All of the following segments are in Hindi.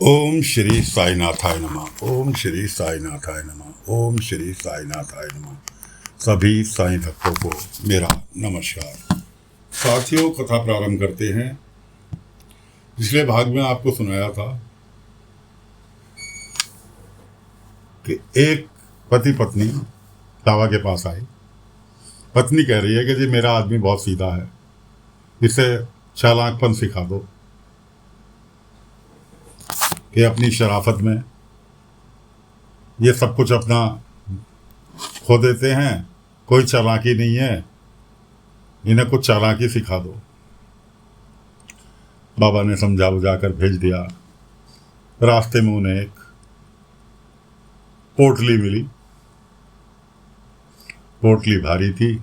ओम श्री साईनाथाय नमः। ओम श्री साईनाथाय नमः। ओम श्री साईनाथाय नमः। सभी साईं भक्तों को मेरा नमस्कार। साथियों, कथा प्रारंभ करते हैं। पिछले भाग में आपको सुनाया था कि एक पति पत्नी बाबा के पास आई। पत्नी कह रही है कि जी मेरा आदमी बहुत सीधा है, इसे चालाकपन सिखा दो कि अपनी शराफत में ये सब कुछ अपना खो देते हैं, कोई चालाकी नहीं है, इन्हें कुछ चालाकी सिखा दो। बाबा ने समझा बुझा कर भेज दिया। रास्ते में उन्हें एक पोटली मिली। पोटली भारी थी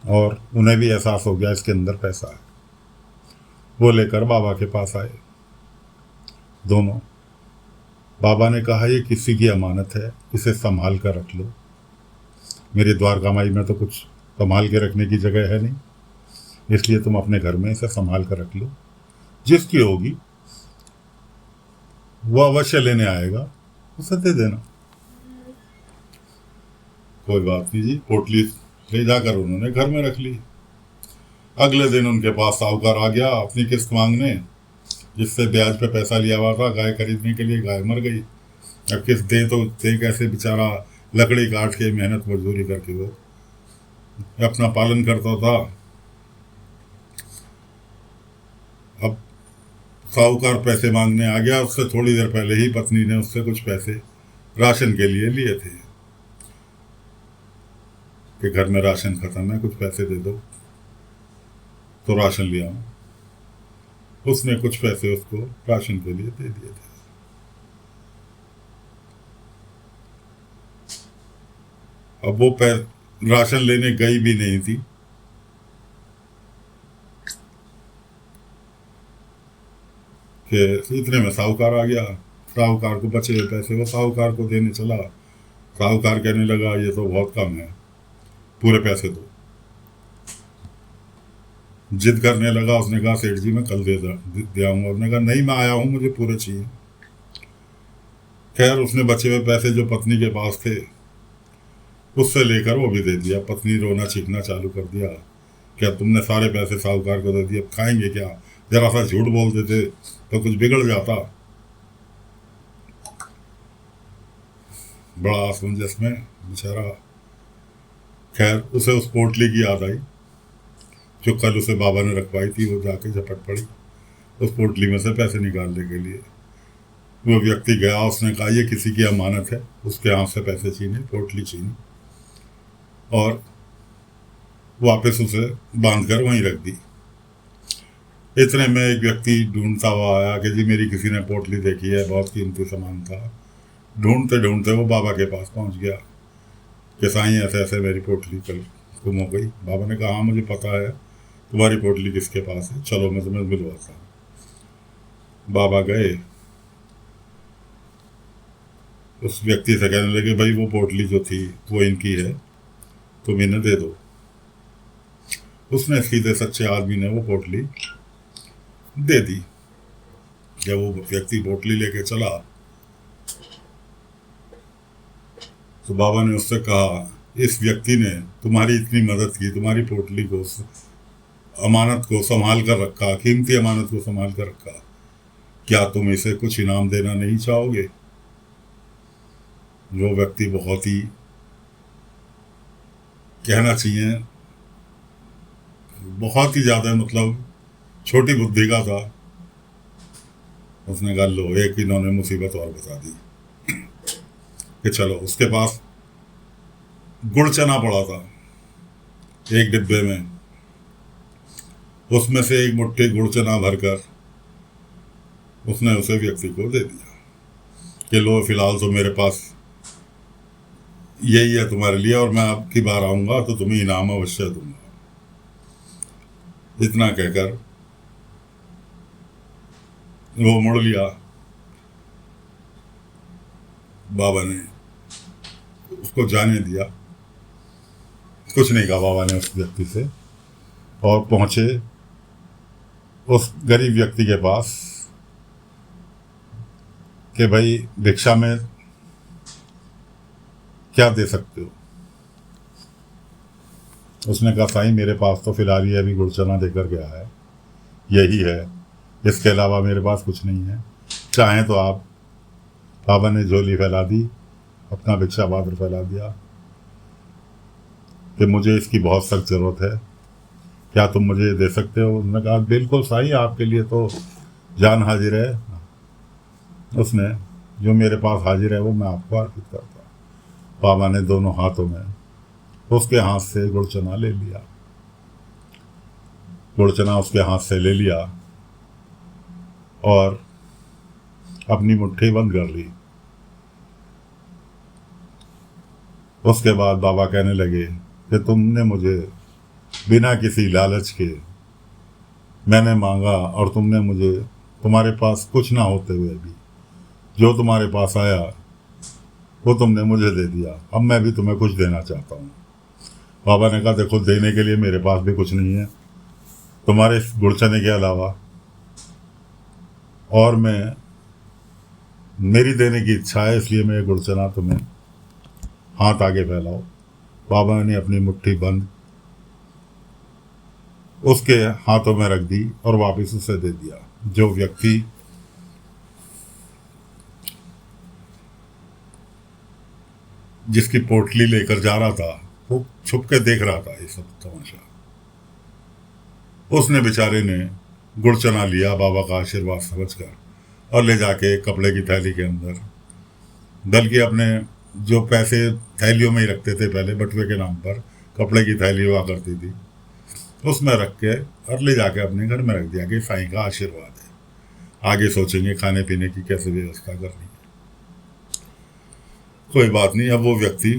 और उन्हें भी एहसास हो गया इसके अंदर पैसा है। वो लेकर बाबा के पास आए दोनों। बाबा ने कहा ये किसी की अमानत है, इसे संभाल कर रख लो। मेरी द्वारकामाई में तो कुछ संभाल के रखने की जगह है नहीं, इसलिए तुम अपने घर में इसे संभाल कर रख लो। जिसकी होगी वो अवश्य लेने आएगा, उसे दे देना। कोई बात नहीं जी। पोटली ले जाकर उन्होंने घर में रख ली। अगले दिन उनके पास साहूकार आ गया अपनी किस्त मांगने, जिससे ब्याज पे पैसा लिया हुआ था गाय खरीदने के लिए। गाय मर गई। अब किस्त दे तो दे कैसे? बेचारा लकड़ी काट के मेहनत मजदूरी करके वो अपना पालन करता था। अब साहूकार पैसे मांगने आ गया। उससे थोड़ी देर पहले ही पत्नी ने उससे कुछ पैसे राशन के लिए लिए थे कि घर में राशन खत्म है, कुछ पैसे दे दो तो राशन ले आऊं। उसने कुछ पैसे उसको राशन के लिए दे दिए थे। अब वो राशन लेने गई भी नहीं थी कि इतने में साहूकार आ गया। साहूकार को बचे हुए पैसे वो साहूकार को देने चला। साहूकार कहने लगा ये तो बहुत कम है, पूरे पैसे दो। जिद करने लगा। उसने कहा सेठ जी मैं कल दे आऊंगा। उसने कहा नहीं, मैं आया हूं, मुझे पूरे चाहिए। खैर उसने बचे हुए पैसे जो पत्नी के पास थे उससे लेकर वो भी दे दिया। पत्नी रोना चीखना चालू कर दिया, क्या तुमने सारे पैसे साहूकार को दे दिए, अब खाएंगे क्या? जरा सा झूठ बोल देते तो कुछ बिगड़ जाता। बड़ा असमंजस में बेचारा। खैर उसे उस पोटली की याद आई जो कल उसे बाबा ने रखवाई थी। वो जाके झपट पड़ी उस पोटली में से पैसे निकालने के लिए। वो व्यक्ति गया, उसने कहा ये किसी की अमानत है। उसके हाथ से पैसे छीने, पोटली छीनी और वापस उसे बांधकर वहीं रख दी। इतने में एक व्यक्ति ढूंढता हुआ आया कि जी मेरी किसी ने पोटली देखी है, बहुत कीमती सामान था। ढूंढते ढूंढते वो बाबा के पास पहुंच गया कि साईं ऐसे ऐसे मेरी पोटली कल गुम हो गई। बाबा ने कहा हाँ मुझे पता है तुम्हारी पोटली किसके पास है, चलो मैं तुम्हें मिलवाता हूँ। बाबा गए, उस व्यक्ति से कहने लगे भाई वो पोटली जो थी वो इनकी है, तुम इन्हें दे दो। उसने सीधे सच्चे आदमी ने वो पोटली दे दी। जब वो व्यक्ति पोटली लेके चला तो बाबा ने उससे कहा इस व्यक्ति ने तुम्हारी इतनी मदद की, तुम्हारी पोटली को, अमानत को संभाल कर रखा, कीमती अमानत को संभाल कर रखा, क्या तुम इसे कुछ इनाम देना नहीं चाहोगे? जो व्यक्ति बहुत ही कहना चाहिए बहुत ही ज्यादा मतलब छोटी बुद्धि का था, उसने कहा लो, एक इन्होंने मुसीबत और बता दी कि चलो। उसके पास गुड़ चना पड़ा था एक डिब्बे में, उसमें से एक मुट्ठी गुड़ चना भरकर उसने उसे व्यक्ति को दे दिया कि लो फिलहाल तो मेरे पास यही है तुम्हारे लिए, और मैं अब की बार आऊंगा तो तुम्हें इनाम अवश्य दूंगा। इतना कहकर वो मुड़ लिया। बाबा ने उसको जाने दिया, कुछ नहीं कहा बाबा ने उस व्यक्ति से, और पहुंचे उस गरीब व्यक्ति के पास कि भाई भिक्षा में क्या दे सकते हो। उसने कहा साईं मेरे पास तो फिलहाल ये अभी गुड़ चना देकर गया है, यही है, इसके अलावा मेरे पास कुछ नहीं है, चाहें तो आप। बाबा ने झोली फैला दी, अपना भिक्षा पात्र फैला दिया कि मुझे इसकी बहुत सख्त ज़रूरत है, क्या तुम मुझे दे सकते हो। उन्होंने कहा बिल्कुल साईं, आपके लिए तो जान हाजिर है। उसने जो मेरे पास हाजिर है वो मैं आपको अर्पित करता हूँ। बाबा ने दोनों हाथों में उसके हाथ से गुड़ चना ले लिया, गुड़ चना उसके हाथ से ले लिया और अपनी मुट्ठी बंद कर ली। उसके बाद बाबा कहने लगे कि तुमने मुझे बिना किसी लालच के मैंने मांगा और तुमने मुझे, तुम्हारे पास कुछ ना होते हुए भी जो तुम्हारे पास आया वो तुमने मुझे दे दिया। अब मैं भी तुम्हें कुछ देना चाहता हूँ। बाबा ने कहा देखो, देने के लिए मेरे पास भी कुछ नहीं है तुम्हारे इस गुड़ चने के अलावा, और मेरी देने की इच्छा है, इसलिए मैं गुड़ चना तुम्हें, हाथ आगे फैलाओ। बाबा ने अपनी मुट्ठी बंद उसके हाथों में रख दी और वापस उसे दे दिया। जो व्यक्ति जिसकी पोटली लेकर जा रहा था वो छुप के देख रहा था ये सब तमाशा। उसने बेचारे ने गुड़ चना लिया बाबा का आशीर्वाद समझकर और ले जाके कपड़े की थैली के अंदर, बल्कि अपने जो पैसे थैलियों में ही रखते थे पहले, बटुए के नाम पर कपड़े की थैली हुआ करती थी, उसमें रख के और ले जाके अपने घर में रख दिया कि साईं का आशीर्वाद है, आगे सोचेंगे खाने पीने की कैसे व्यवस्था करनी है। कोई बात नहीं। अब वो व्यक्ति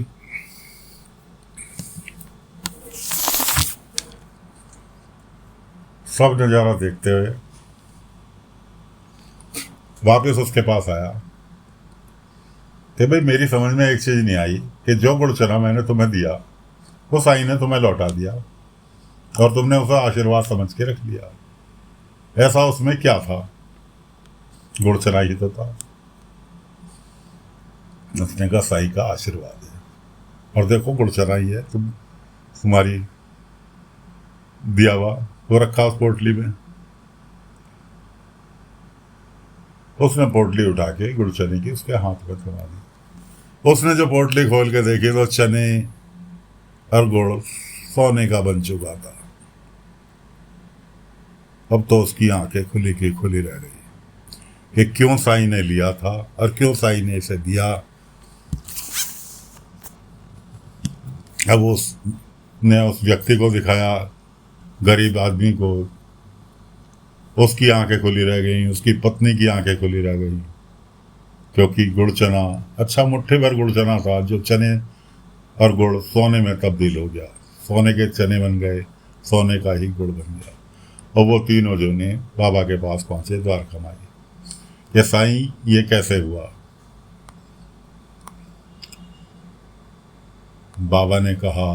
सब नज़ारा देखते हुए वापस उसके पास आया कि भाई मेरी समझ में एक चीज़ नहीं आई कि जो गुड़ चना मैंने तुम्हें दिया वो साईं ने तुम्हें लौटा दिया और तुमने उसे आशीर्वाद समझ के रख लिया। ऐसा उसमें क्या था? गुड़ चना ही तो था। उसने कहा साईं का आशीर्वाद है, और देखो गुड़ चना ही है, तुम्हारी दिया हुआ वो रखा उस पोटली में। उसने पोटली उठा के गुड़ चने की उसके हाथ में थमा दी। उसने जो पोटली खोल के देखी तो चने और गुड़ सोने का बन चुका था। अब तो उसकी आंखें खुली की खुली रह गई कि क्यों साईं ने लिया था और क्यों साईं ने इसे दिया। अब उसने उस व्यक्ति को दिखाया, गरीब आदमी को, उसकी आंखें खुली रह गई, उसकी पत्नी की आंखें खुली रह गई, क्योंकि गुड़ चना, अच्छा मुट्ठी भर गुड़ चना था जो चने और गुड़ सोने में तब्दील हो गया, सोने के चने बन गए, सोने का ही गुड़ बन गया। और वो तीनों जो ने बाबा के पास पहुंचे द्वारका माई, ये साईं ये कैसे हुआ? बाबा ने कहा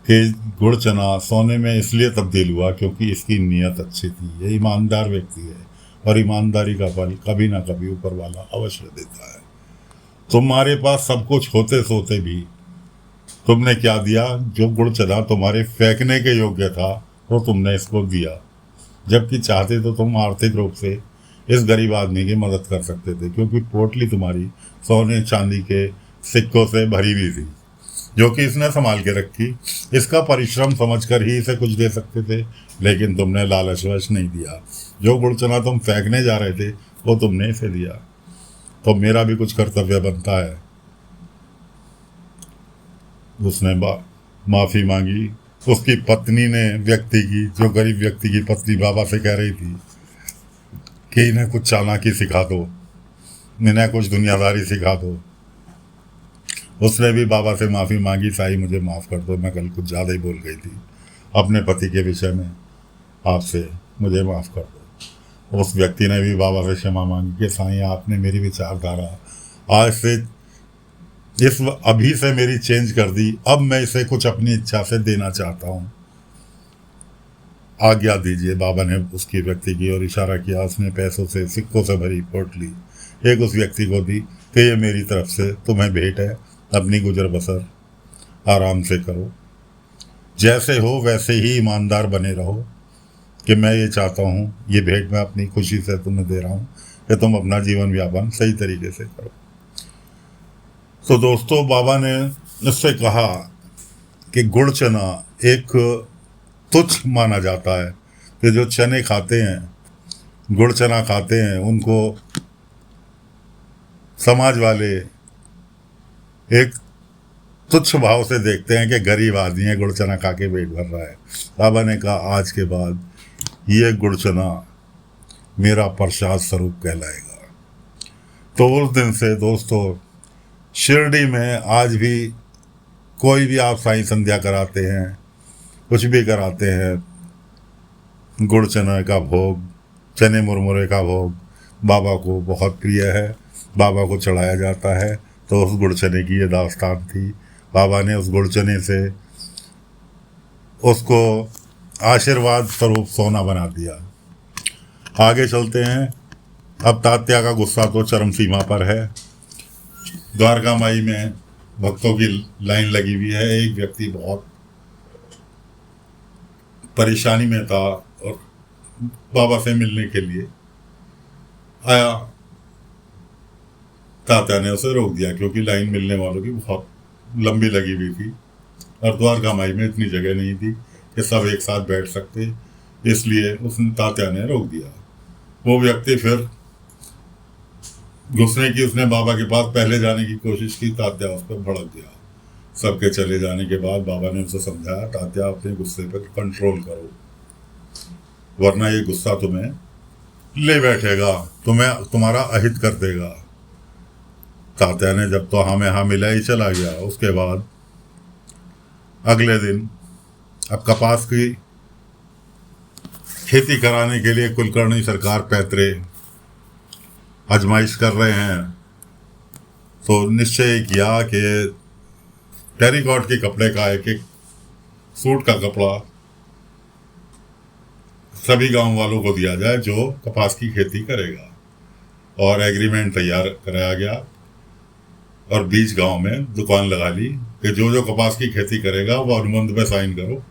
कि गुड़ चना सोने में इसलिए तब्दील हुआ क्योंकि इसकी नीयत अच्छी थी, ये ईमानदार व्यक्ति है और ईमानदारी का फल कभी ना कभी ऊपर वाला अवश्य देता है। तुम्हारे पास सब कुछ होते सोते भी तुमने क्या दिया? जो गुड़ चना तुम्हारे फेंकने के योग्य था वो तुमने इसको दिया, जबकि चाहते तो तुम आर्थिक रूप से इस गरीब आदमी की मदद कर सकते थे, क्योंकि पोटली तुम्हारी सोने चांदी के सिक्कों से भरी हुई थी जो कि इसने संभाल के रखी। इसका परिश्रम समझकर ही इसे कुछ दे सकते थे, लेकिन तुमने लालचवश नहीं दिया। जो गुड़ चना तुम फेंकने जा रहे थे वो तुमने इसे दिया, तो मेरा भी कुछ कर्तव्य बनता है। उसने माफ़ी मांगी। उसकी पत्नी ने, व्यक्ति की, जो गरीब व्यक्ति की पत्नी बाबा से कह रही थी कि इन्हें कुछ चालाकी सिखा दो, इन्हें कुछ दुनियादारी सिखा दो, उसने भी बाबा से माफ़ी मांगी, साईं मुझे माफ़ कर दो, मैं कल कुछ ज़्यादा ही बोल गई थी अपने पति के विषय में, आपसे मुझे माफ़ कर दो। उस व्यक्ति ने भी बाबा से क्षमा मांगी कि साईं आपने मेरी विचारधारा आज से अभी से मेरी चेंज कर दी, अब मैं इसे कुछ अपनी इच्छा से देना चाहता हूँ। आज्ञा दीजिए। बाबा ने उसकी व्यक्ति की और इशारा किया। उसने पैसों से, सिक्कों से भरी पोटली एक उस व्यक्ति को दी कि ये मेरी तरफ से तुम्हें भेंट है, अपनी गुजर बसर आराम से करो, जैसे हो वैसे ही ईमानदार बने रहो, कि मैं ये चाहता हूँ, ये भेंट मैं अपनी खुशी से तुम्हें दे रहा हूँ कि तुम अपना जीवन व्यापन सही तरीके से करो। तो दोस्तों, बाबा ने इससे कहा कि गुड़ चना एक तुच्छ माना जाता है, कि जो चने खाते हैं, गुड़ चना खाते हैं, उनको समाज वाले एक तुच्छ भाव से देखते हैं कि गरीब आदमी है, गुड़ चना खा के पेट भर रहा है। बाबा ने कहा आज के बाद ये गुड़ चना मेरा प्रसाद स्वरूप कहलाएगा। तो उस दिन से दोस्तों, शिरडी में आज भी कोई भी आप साईं संध्या कराते हैं, कुछ भी कराते हैं, गुड़ चना का भोग, चने मुरमुरे का भोग बाबा को बहुत प्रिय है, बाबा को चढ़ाया जाता है। तो उस गुड़ चने की ये दास्तान थी। बाबा ने उस गुड़ चने से उसको आशीर्वाद स्वरूप सोना बना दिया। आगे चलते हैं। अब तात्या का गुस्सा तो चरम सीमा पर है। द्वारका माई में भक्तों की लाइन लगी हुई है। एक व्यक्ति बहुत परेशानी में था और बाबा से मिलने के लिए आया। तात्या ने उसे रोक दिया, क्योंकि लाइन मिलने वालों की बहुत लंबी लगी हुई थी और द्वारका माई में इतनी जगह नहीं थी कि सब एक साथ बैठ सकते, इसलिए उसने तात्या ने रोक दिया। वो व्यक्ति फिर घुसने की, उसने बाबा के पास पहले जाने की कोशिश की। तात्या उस पर भड़क गया। सबके चले जाने के बाद बाबा ने उसे समझाया, तात्या अपने गुस्से पर कंट्रोल करो, वरना ये गुस्सा तुम्हें ले बैठेगा, तुम्हें तुम्हारा अहित कर देगा। तात्या ने जब तो हमें हाँ मिला ही चला गया। उसके बाद अगले दिन अब कपास की खेती कराने के लिए कुलकर्णी सरकार पैतरे आजमाइश कर रहे हैं। तो निश्चय किया कि टेरिकॉट के कपड़े का एक एक सूट का कपड़ा सभी गांव वालों को दिया जाए जो कपास की खेती करेगा। और एग्रीमेंट तैयार कराया गया और बीच गांव में दुकान लगा ली कि जो जो कपास की खेती करेगा वो अनुबंध पे साइन करो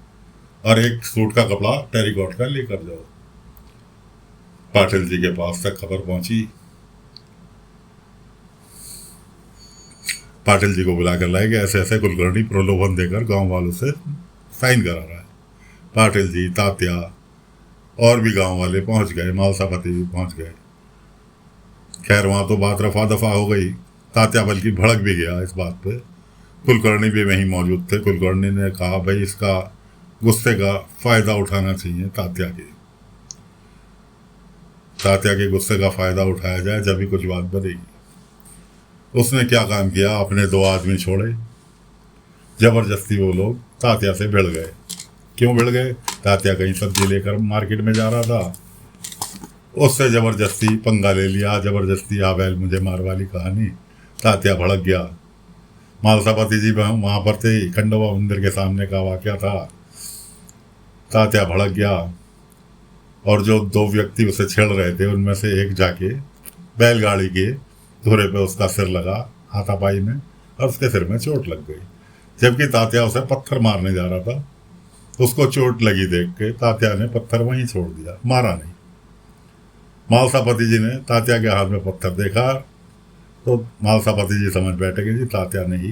और एक सूट का कपड़ा टेरिकॉट का लेकर जाओ। पाटिल जी के पास तक खबर पहुंची। पाटिल जी को बुलाकर लाए गए। ऐसे ऐसे कुलकर्णी प्रलोभन देकर गांव वालों से साइन करा रहा है। पाटिल जी, तात्या और भी गांव वाले पहुंच गए, मालसापति भी पहुंच गए। खैर वहां तो बात रफा दफा हो गई। तात्या बल्कि भड़क भी गया इस बात पे। कुलकर्णी भी वहीं मौजूद थे। कुलकर्णी ने कहा, भाई इसका गुस्से का फायदा उठाना चाहिए तात्या के गुस्से का फायदा उठाया जाए, जब भी कुछ बात बनेगी। उसने क्या काम किया, अपने 2 आदमी छोड़े, जबरदस्ती वो लोग तात्या से भिड़ गए। क्यों भिड़ गए? तात्या कहीं सब्जी लेकर मार्केट में जा रहा था, उससे जबरदस्ती पंगा ले लिया। जबरदस्ती आ बैल मुझे मार वाली कहानी। तात्या भड़क गया। मालसापति जी वहां पर थे, खंडोबा मंदिर के सामने का वाकया था। तात्या भड़क गया और जो 2 व्यक्ति उसे छेड़ रहे थे उनमें से एक जाके बैलगाड़ी के धुरे पे उसका सिर लगा हाथापाई में और उसके सिर में चोट लग गई। जबकि तात्या उसे पत्थर मारने जा रहा था। उसको चोट लगी देख के तात्या ने पत्थर वहीं छोड़ दिया, मारा नहीं। मालसापति जी ने तात्या के हाथ में पत्थर देखा तो मालसापति जी समझ बैठे कि जी तात्या ने ही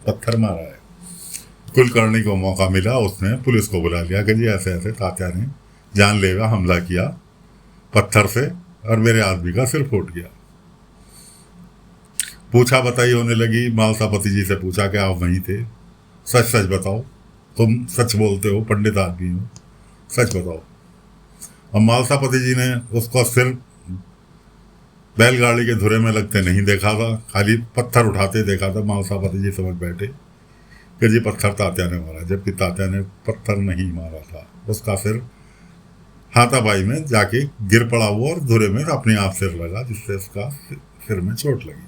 पत्थर मारा है। कुलकर्णी को मौका मिला, उसने पुलिस को बुला लिया कि जी ऐसे ऐसे तात्या ने जानलेवा हमला किया पत्थर से और मेरे आदमी का सिर फूट गया। पूछा बताई होने लगी। मालसापति जी से पूछा कि आप वहीं थे, सच सच बताओ, तुम सच बोलते हो, पंडित आदमी हो, सच बताओ। और मालसापति जी ने उसका सिर बैलगाड़ी के धुरे में लगते नहीं देखा था, खाली पत्थर उठाते देखा था। मालसापति जी समझ बैठे कि जी पत्थर तात्या ने मारा, जबकि तात्या ने पत्थर नहीं मारा था। उसका सिर हाथापाई में जाके गिर पड़ा हुआ और धुरे में अपने आप सिर लगा, जिससे उसका सिर में चोट लगी।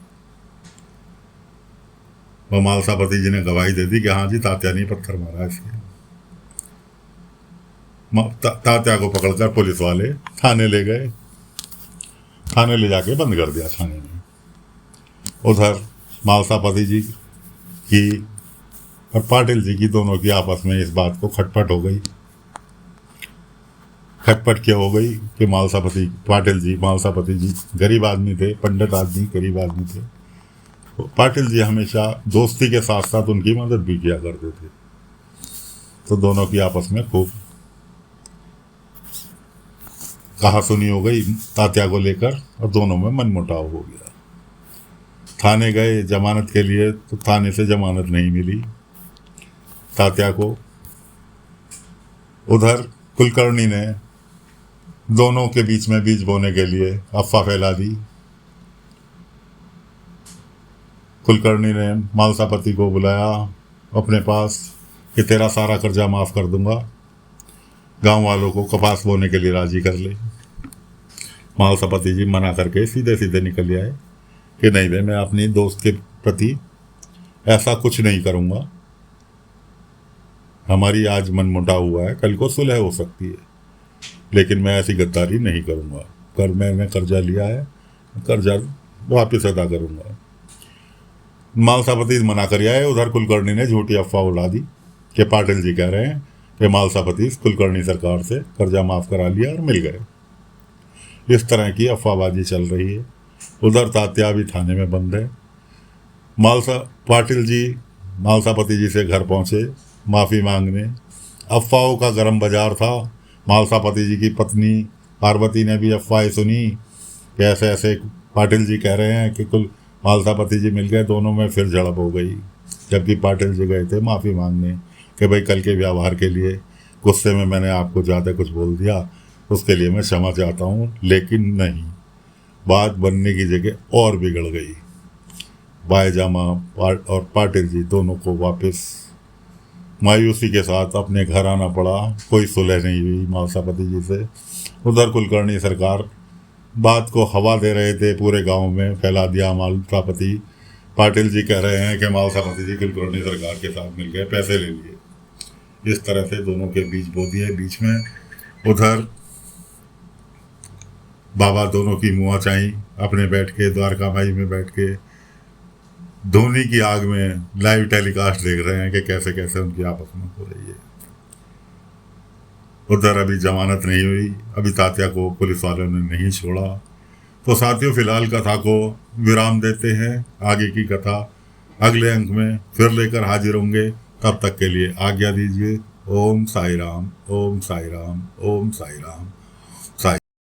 वह मालसापति जी ने गवाही दे दी कि हाँ जी तात्या ने पत्थर मारा इसके। तात्या को पकड़कर पुलिस वाले थाने ले गए। थाने ले जाके बंद कर दिया थाने में। उधर मालसापति जी की और पाटिल जी की दोनों की आपस में इस बात को खटपट हो गई। खटपट क्या हो गई कि मालसापति जी गरीब आदमी थे, पंडित आदमी, गरीब आदमी थे। तो पाटिल जी हमेशा दोस्ती के साथ साथ उनकी मदद भी किया करते थे। तो दोनों की आपस में खूब कहा सुनी हो गई तात्या को लेकर और दोनों में मनमुटाव हो गया। थाने गए जमानत के लिए, तो थाने से जमानत नहीं मिली तात्या को। उधर कुलकर्णी ने दोनों के बीच में बीज बोने के लिए अफवाह फैला दी। कुलकर्णी ने मालसापति को बुलाया अपने पास कि तेरा सारा कर्जा माफ़ कर दूंगा, गांव वालों को कपास बोने के लिए राजी कर ले। मालसापति जी मना करके सीधे सीधे निकल आए कि नहीं भाई, मैं अपनी दोस्त के प्रति ऐसा कुछ नहीं करूंगा। हमारी आज मनमुटाव हुआ है, कल को सुलह हो सकती है, लेकिन मैं ऐसी गद्दारी नहीं करूंगा। मैंने कर्जा लिया है, कर्जा वापस अदा करूंगा। मालसापति मना कर आए। उधर कुलकर्णी ने झूठी अफवाह उड़ा दी कि पाटिल जी कह रहे हैं कि मालसापति कुलकर्णी सरकार से कर्जा माफ़ करा लिया और मिल गए। इस तरह की अफवाहबाजी चल रही है। उधर तात्या भी थाने में बंद है। पाटिल जी मालसापति जी से घर पहुंचे माफ़ी मांगने। अफवाहों का गर्म बाजार था। मालसापति जी की पत्नी पार्वती ने भी अफवाहें सुनी कि ऐसे ऐसे पाटिल जी कह रहे हैं कि कुल मालसापति जी मिल गए। दोनों में फिर झड़प हो गई, जबकि पाटिल जी गए थे माफ़ी मांगने कि भाई कल के व्यवहार के लिए गुस्से में मैंने आपको ज़्यादा कुछ बोल दिया, उसके लिए मैं क्षमा चाहता हूँ। लेकिन नहीं, बात बनने की जगह और बिगड़ गई। बायजामा और पाटिल जी दोनों को वापस मायूसी के साथ अपने घर आना पड़ा। कोई सुलह नहीं हुई मालसापति जी से। उधर कुलकर्णी सरकार बात को हवा दे रहे थे, पूरे गांव में फैला दिया। मालसापति पाटिल जी कह रहे हैं कि मालसापति जी कुलकर्णी सरकार के साथ मिल गए, पैसे ले लिए। इस तरह से दोनों के बीच बो दिए बीच में। उधर बाबा दोनों की मुआ चाई अपने बैठ के द्वारका माई में बैठ के धोनी की आग में लाइव टेलीकास्ट देख रहे हैं कि कैसे कैसे उनकी आपस में हो रही है। उधर अभी जमानत नहीं हुई, अभी तात्या को पुलिस वालों ने नहीं छोड़ा। तो साथियों, फिलहाल कथा को विराम देते हैं। आगे की कथा अगले अंक में फिर लेकर हाजिर होंगे। तब तक के लिए आज्ञा दीजिए। ओम साई राम, ओम साई राम, ओम साई राम।